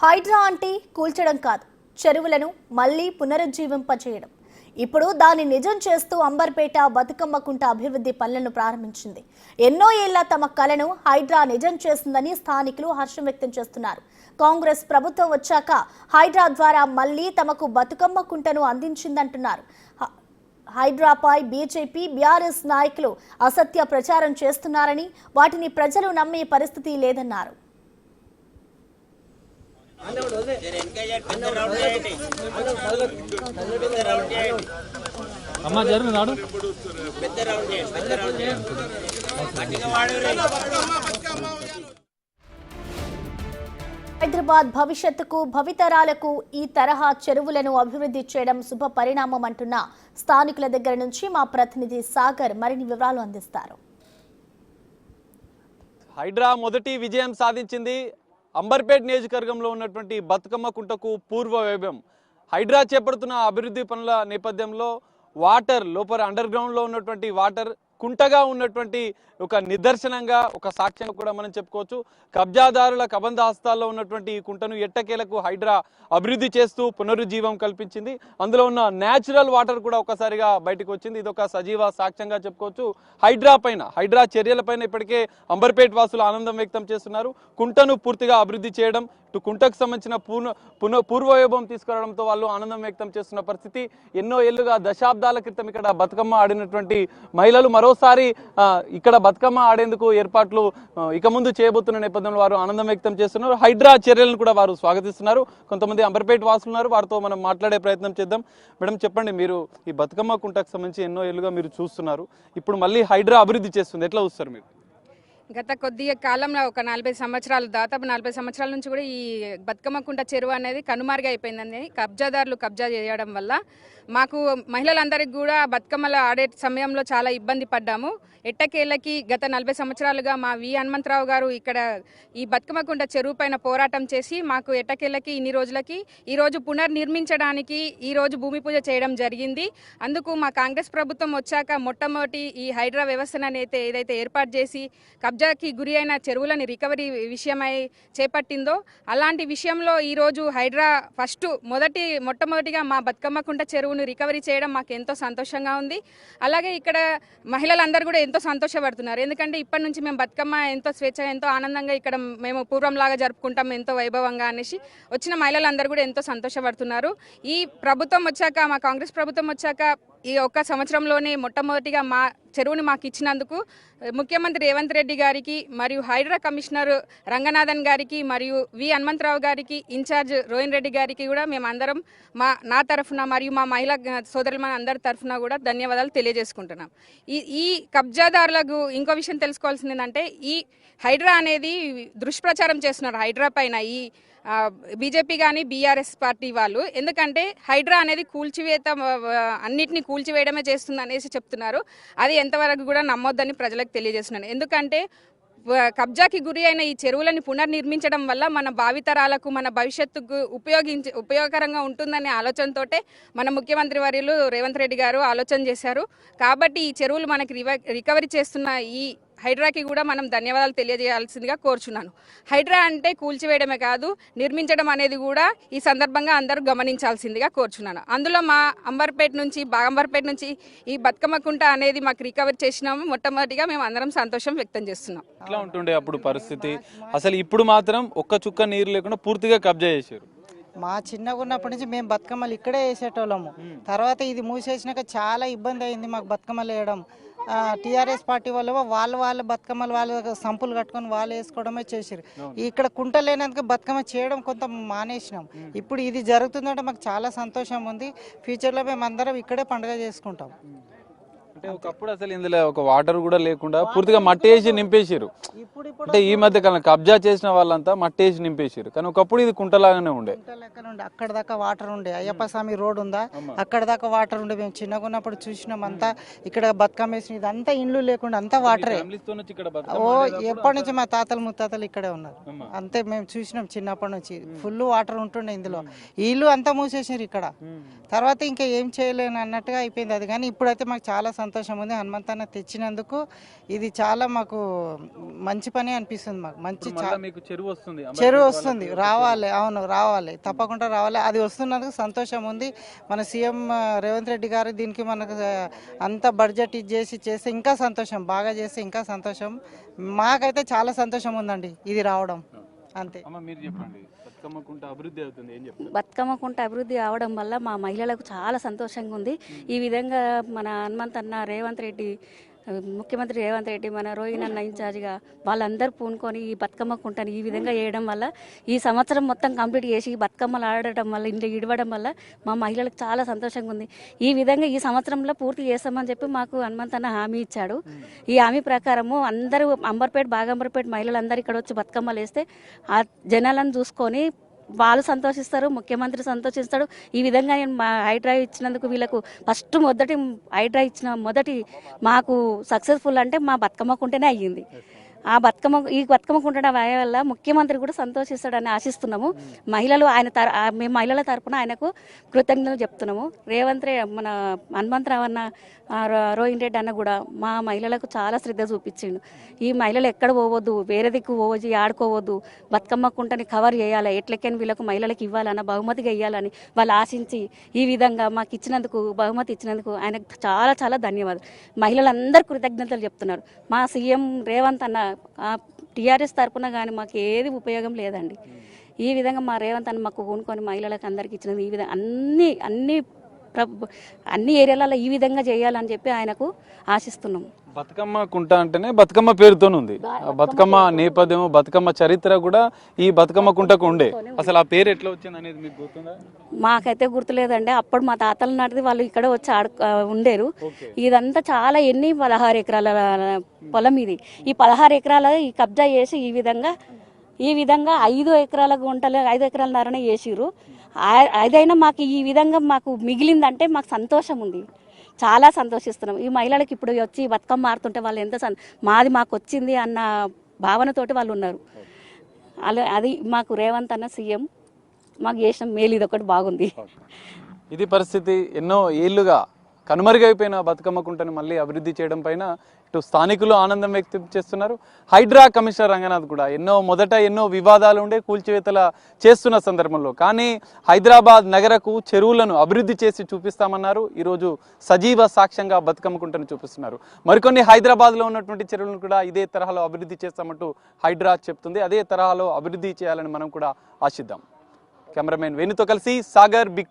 హైడ్రా అంటే కూల్చడం కాదు, చెరువులను మళ్లీ పునరుజ్జీవింపచేయడం. ఇప్పుడు దాన్ని నిజం చేస్తూ అంబర్పేట బతుకమ్మ కుంట అభివృద్ధి పనులను ప్రారంభించింది. ఎన్నో ఏళ్ల తమ కలను హైడ్రా నిజం చేస్తుందని స్థానికులు హర్షం వ్యక్తం చేస్తున్నారు. కాంగ్రెస్ ప్రభుత్వం వచ్చాక హైడ్రా ద్వారా మళ్లీ తమకు బతుకమ్మ కుంటను అందించిందంటున్నారు. హైడ్రాపై బీజేపీ, బీఆర్ఎస్ నాయకులు అసత్య ప్రచారం చేస్తున్నారని, వాటిని ప్రజలు నమ్మే పరిస్థితి లేదన్నారు. హైదరాబాద్ భవిష్యత్తుకు, భవితరాలకు ఈ తరహా చెరువులను అభివృద్ధి చేయడం శుభ పరిణామం అంటున్న స్థానికుల దగ్గర నుంచి మా ప్రతినిధి సాగర్ మరిన్ని వివరాలు అందిస్తారు. హైడ్రా మొదటి విజయం సాధించింది. అంబర్పేట్ నియోజకవర్గంలో ఉన్నటువంటి బతుకమ్మ కుంటకు పూర్వ వైభవం. హైడ్రా చేపడుతున్న అభివృద్ధి పనుల నేపథ్యంలో వాటర్ లోపల అండర్ గ్రౌండ్లో ఉన్నటువంటి వాటర్ కుంటగా ఉన్నటువంటి ఒక నిదర్శనంగా, ఒక సాక్ష్యంగా కూడా మనం చెప్పుకోవచ్చు. కబ్జాదారుల కబంధ హస్తాల్లో ఉన్నటువంటి ఈ కుంటను ఎట్టకేలకు హైడ్రా అభివృద్ధి చేస్తూ పునరుజ్జీవం కల్పించింది. అందులో ఉన్న న్యాచురల్ వాటర్ కూడా ఒకసారిగా బయటకు వచ్చింది. ఇది ఒక సజీవ సాక్ష్యంగా చెప్పుకోవచ్చు. హైడ్రా చర్యలపైన ఇప్పటికే అంబర్పేట్ వాసులు ఆనందం వ్యక్తం చేస్తున్నారు. కుంటను పూర్తిగా అభివృద్ధి చేయడం, ఇటు కుంటకు సంబంధించిన పూర్వవైభవం తీసుకురావడంతో వాళ్ళు ఆనందం వ్యక్తం చేస్తున్న పరిస్థితి. ఎన్నో ఏళ్లుగా, దశాబ్దాల క్రితం ఇక్కడ బతుకమ్మ ఆడినటువంటి మహిళలు మరోసారి ఇక్కడ బతుకమ్మ ఆడేందుకు ఏర్పాట్లు ఇక ముందు చేయబోతున్న నేపథ్యంలో వారు ఆనందం వ్యక్తం చేస్తున్నారు. హైడ్రా చర్యలను కూడా వారు స్వాగతిస్తున్నారు. కొంతమంది అంబర్పేట్ వాసులు ఉన్నారు, వారితో మనం మాట్లాడే ప్రయత్నం చేద్దాం. మేడం, చెప్పండి, మీరు ఈ బతుకమ్మ కుంటకు సంబంధించి ఎన్నో ఏళ్లుగా మీరు చూస్తున్నారు. ఇప్పుడు మళ్ళీ హైడ్రా అభివృద్ధి చేస్తుంది, ఎట్లా చూస్తారు మీరు? గత కొద్ది కాలంలో ఒక 40 సంవత్సరాలు, దాదాపు 40 సంవత్సరాల నుంచి కూడా ఈ బతుకమ్మ కుంట చెరువు అనేది కనుమరుగు అయిపోయిందండి. కబ్జాదారులు కబ్జా చేయడం వల్ల మాకు మహిళలందరికీ కూడా బతుకమ్మలు ఆడే సమయంలో చాలా ఇబ్బంది పడ్డాము. ఎట్టకేళ్ళకి గత 40 సంవత్సరాలుగా మా వి హనుమంతరావు గారు ఇక్కడ ఈ బతుకమ్మ కుంట చెరువు పైన పోరాటం చేసి మాకు ఎట్టకేళ్ళకి ఇన్ని రోజులకి ఈరోజు పునర్నిర్మించడానికి ఈరోజు భూమి పూజ చేయడం జరిగింది. అందుకు మా కాంగ్రెస్ ప్రభుత్వం వచ్చాక మొట్టమొదటి ఈ హైడ్రా వ్యవస్థను ఏదైతే ఏర్పాటు చేసి కబ్జాకి గురి అయిన చెరువులని రికవరీ విషయమై చేపట్టిందో, అలాంటి విషయంలో ఈరోజు హైడ్రా మొట్టమొదటిగా మా బతుకమ్మ కుంట చెరువును రికవరీ చేయడం మాకు ఎంతో సంతోషంగా ఉంది. అలాగే ఇక్కడ మహిళలందరూ కూడా ఎంతో సంతోషపడుతున్నారు. ఎందుకంటే ఇప్పటి నుంచి మేము బతుకమ్మ ఎంతో స్వేచ్ఛగా, ఎంతో ఆనందంగా ఇక్కడ మేము పూర్వంలాగా జరుపుకుంటాం, ఎంతో వైభవంగా అనేసి వచ్చిన మహిళలందరూ కూడా ఎంతో సంతోషపడుతున్నారు. ఈ ప్రభుత్వం వచ్చాక, మా కాంగ్రెస్ ప్రభుత్వం వచ్చాక ఈ ఒక్క సంవత్సరంలోనే మొట్టమొదటిగా మా చెరువుని మాకు ఇచ్చినందుకు ముఖ్యమంత్రి రేవంత్ రెడ్డి గారికి, మరియు హైడ్రా కమిషనర్ రంగనాథన్ గారికి, మరియు వి హనుమంతరావు గారికి, ఇన్ఛార్జ్ రోహిన్ రెడ్డి గారికి కూడా మేమందరం నా తరఫున మరియు మా మహిళా సోదరుల అందరి తరఫున కూడా ధన్యవాదాలు తెలియజేసుకుంటున్నాం. ఈ కబ్జాదారులకు ఇంకో విషయం తెలుసుకోవాల్సింది ఏంటంటే, ఈ హైడ్రా అనేది దుష్ప్రచారం చేస్తున్నారు హైడ్రా పైన ఈ బీజేపీ కానీ బీఆర్ఎస్ పార్టీ వాళ్ళు. ఎందుకంటే హైడ్రా అనేది అన్నిటినీ కూల్చివేయడమే చేస్తుంది అనేసి చెప్తున్నారు. అది ఎంతవరకు కూడా నమ్మొద్దని ప్రజలకు తెలియజేస్తున్నాను. ఎందుకంటే కబ్జాకి గురి అయిన ఈ చెరువులను పునర్నిర్మించడం వల్ల మన భావితరాలకు, మన భవిష్యత్తుకు ఉపయోగకరంగా ఉంటుందనే ఆలోచనతోటే మన ముఖ్యమంత్రి వర్యులు రేవంత్ రెడ్డి గారు ఆలోచన చేశారు. కాబట్టి ఈ చెరువులు మనకి రికవరీ చేస్తున్న ఈ హైడ్రాకి కూడా మనం ధన్యవాదాలు తెలియజేయాల్సిందిగా కోరుచున్నాను. హైడ్రా అంటే కూల్చివేయడమే కాదు, నిర్మించడం అనేది కూడా ఈ సందర్భంగా అందరూ గమనించాల్సిందిగా కోరుచున్నాను. అందులో మా అంబర్పేట నుంచి ఈ బతుకమ్మ కుంట అనేది మాకు రికవరీ చేసినాము. మొట్టమొదటిగా మేము అందరం సంతోషం వ్యక్తం చేస్తున్నాం. ఎట్లా ఉంటుండే అప్పుడు పరిస్థితి? అసలు ఇప్పుడు మాత్రం ఒక్క చుక్క నీరు లేకుండా పూర్తిగా కబ్జా చేశారు. మా చిన్నగా ఉన్నప్పటి నుంచి మేము బతుకమ్మలు ఇక్కడే వేసేటోళ్ళము. తర్వాత ఇది మూసేసినాక చాలా ఇబ్బంది అయింది మాకు బతుకమ్మలు వేయడం. టీఆర్ఎస్ పార్టీ వాళ్ళు వాళ్ళ బతుకమ్మలు వాళ్ళ సంపులు కట్టుకొని వాళ్ళు వేసుకోవడమే చేసారు. ఇక్కడ కుంట లేనందుకు బతుకమ్మ చేయడం కొంత మానేసినాం. ఇప్పుడు ఇది జరుగుతుందంటే మాకు చాలా సంతోషం ఉంది. ఫ్యూచర్లో మేము అందరం ఇక్కడే పండుగ చేసుకుంటాం. అంటే ఒకప్పుడు అసలు ఇందులో ఒక వాటర్ కూడా లేకుండా పూర్తిగా మట్టి వేసి నింపేసారు. అంటే ఈ మధ్య కాలం కబ్జా చేసిన వాళ్ళంతా మట్టి వేసి నింపేసారు. కానీ ఒకప్పుడు ఇది కుంటలాగానే ఉండే. అక్కడ దాకా వాటర్ ఉండే, అయ్యప్ప స్వామి రోడ్ ఉందా, అక్కడ దాకా వాటర్ ఉండే. మేము చిన్నగా ఉన్నప్పుడు చూసినాం. అంతా ఇక్కడ బతుకమ్మ వేసిన ఇదంతా ఇండ్లు లేకుండా అంతా వాటరే. ఎప్పటి నుంచి మా తాతలు ముత్తాతలు ఇక్కడే ఉన్నారు. అంతే మేము చూసినాం చిన్నప్పటి నుంచి. ఫుల్ వాటర్ ఉంటుండే ఇందులో. ఇల్లు అంతా మూసేసారు ఇక్కడ. తర్వాత ఇంకా ఏం చేయలేను అన్నట్టుగా అయిపోయింది అది. కానీ ఇప్పుడైతే మాకు చాలా సంతోషం ఉంది. హనుమంతన్న తెచ్చినందుకు ఇది చాలా మాకు మంచి పని అనిపిస్తుంది. మాకు మంచి మీకు చెరువు వస్తుంది, చెరువు వస్తుంది, రావాలి. అవును, రావాలి, తప్పకుండా రావాలి. అది వస్తున్నందుకు సంతోషం ఉంది. మన సీఎం రేవంత్ రెడ్డి గారు దీనికి మనకు అంత బడ్జెట్ ఇచ్చేసి చేస్తే ఇంకా సంతోషం, బాగా చేస్తే ఇంకా సంతోషం. మాకైతే చాలా సంతోషం ఉందండి ఇది రావడం. అంతే. మీరు చెప్పండి, బతుకమ్మ కుంట అభివృద్ధి అవుతుంది, ఏం చెప్తారు? బతుకమ్మ కుంట అభివృద్ధి అవడం వల్ల మా మహిళలకు చాలా సంతోషంగా ఉంది. ఈ విధంగా మన హనుమంతన్న రేవంత్ రెడ్డి, ముఖ్యమంత్రి రేవంత్ రెడ్డి, మన రోహిణ్ అన్న ఇన్ఛార్జిగా వాళ్ళందరూ పూనుకొని ఈ బతుకమ్మ కుంటని ఈ విధంగా చేయడం వల్ల ఈ సంవత్సరం మొత్తం కంప్లీట్ చేసి బతుకమ్మలు ఆడటం వల్ల, ఇంట్లో ఇడవడం వల్ల మా మహిళలకు చాలా సంతోషంగా ఉంది. ఈ విధంగా ఈ సంవత్సరంలో పూర్తి చేస్తామని చెప్పి మాకు హనుమంతన్న హామీ ఇచ్చాడు. ఈ హామీ ప్రకారము అందరూ బాగంబర్పేట మహిళలందరూ ఇక్కడ వచ్చి బతుకమ్మలు వేస్తే ఆ జనాలను చూసుకొని వాళ్ళు సంతోషిస్తారు, ముఖ్యమంత్రి సంతోషిస్తాడు. ఈ విధంగా నేను మా హైడ్రైవ్ ఇచ్చినందుకు వీళ్ళకు మొదటి హైడ్రైవ్ ఇచ్చిన మొదటి మాకు సక్సెస్ఫుల్ అంటే మా బతుకమ్మ కుంటేనే అయ్యింది. ఈ బతుకమ్మ కుంటడం వల్ల ముఖ్యమంత్రి కూడా సంతోషిస్తాడని ఆశిస్తున్నాము. మేము మహిళల తరపున ఆయనకు కృతజ్ఞతలు చెప్తున్నాము. మన హనుమంతరావు అన్న, రోహిణ్ రెడ్డి అన్న కూడా మా మహిళలకు చాలా శ్రద్ధ చూపించిండు. ఈ మహిళలు ఎక్కడ పోవద్దు, వేరే దిక్కు పోవద్దు, ఆడుకోవద్దు, బతుకమ్మ కుంటని కవర్ చేయాలి, ఎట్లకైనా వీళ్ళకు మహిళలకు ఇవ్వాలన్న, బహుమతిగా ఇవ్వాలని వాళ్ళు ఆశించి ఈ విధంగా మాకు ఇచ్చినందుకు, బహుమతి ఇచ్చినందుకు ఆయనకు చాలా చాలా ధన్యవాదాలు. మహిళలందరూ కృతజ్ఞతలు చెప్తున్నారు. మా సీఎం రేవంత్ అన్న టీఆర్ఎస్ తరపున కానీ మాకు ఏది ఉపయోగం లేదండి. ఈ విధంగా మా రేవంత్ అన్న మాకు కొనుక్కొని మహిళలకు అందరికి ఇచ్చినది. ఈ విధంగా అన్ని ఏరియాలలో ఈ విధంగా చేయాలని చెప్పి ఆయనకు ఆశిస్తున్నాము. బతుకమ్మ కుంట అంటేనే బతుకమ్మ పేరుతోనే ఉంది. బతుకమ్మ నేపథ్యం, బతుకమ్మ చరిత్ర కూడా ఈ బతుకమ్మ కుంటకు ఉండే. అసలు ఆ పేరు ఎట్లా వచ్చింది అనేది మీకు గుర్తుందా? మాకైతే గుర్తులేదండి. అప్పుడు మా తాతల నాటిది వాళ్ళు ఇక్కడ వచ్చి ఉండేరు. ఇదంతా చాలా 16 ఎకరాల పొలం ఇది. ఈ 16 ఎకరాల ఈ కబ్జా చేసి ఈ విధంగా 5 ఎకరాల గుంటలు, 5 ఎకరాలన్నరనే చేసిర్రు. అదైనా మాకు ఈ విధంగా మాకు మిగిలిందంటే మాకు సంతోషం ఉంది, చాలా సంతోషిస్తున్నాం. ఈ మహిళలకు ఇప్పుడు వచ్చి బతుకమ్మ ఆడుతుంటే వాళ్ళు ఎంత మాకు వచ్చింది అన్న భావనతోటి వాళ్ళు ఉన్నారు. అది మాకు రేవంత్ అన్న సీఎం మాకు చేసిన మేలు ఇది ఒకటి బాగుంది. ఇది పరిస్థితి. ఎన్నో ఏళ్లుగా కనుమరుగైపోయిన బతుకమ్మ కుంటను మళ్ళీ అభివృద్ధి చేయడం పైన ఇటు స్థానికులు ఆనందం వ్యక్తం చేస్తున్నారు. హైడ్రా కమిషనర్ రంగనాథ్ కూడా ఎన్నో వివాదాలు ఉండే కూల్చివేతల చేస్తున్న సందర్భంలో కానీ హైదరాబాద్ నగరకు చెరువులను అభివృద్ధి చేసి చూపిస్తామన్నారు. ఈరోజు సజీవ సాక్ష్యంగా బతుకమ్మ కుంటను చూపిస్తున్నారు. మరికొన్ని హైదరాబాద్లో ఉన్నటువంటి చెరువులను కూడా ఇదే తరహాలో అభివృద్ధి చేస్తామంటూ హైడ్రా చెప్తుంది. అదే తరహాలో అభివృద్ధి చేయాలని మనం కూడా ఆశిద్దాం. కెమెరామెన్ వేణుతో కలిసి సాగర్, బిగ్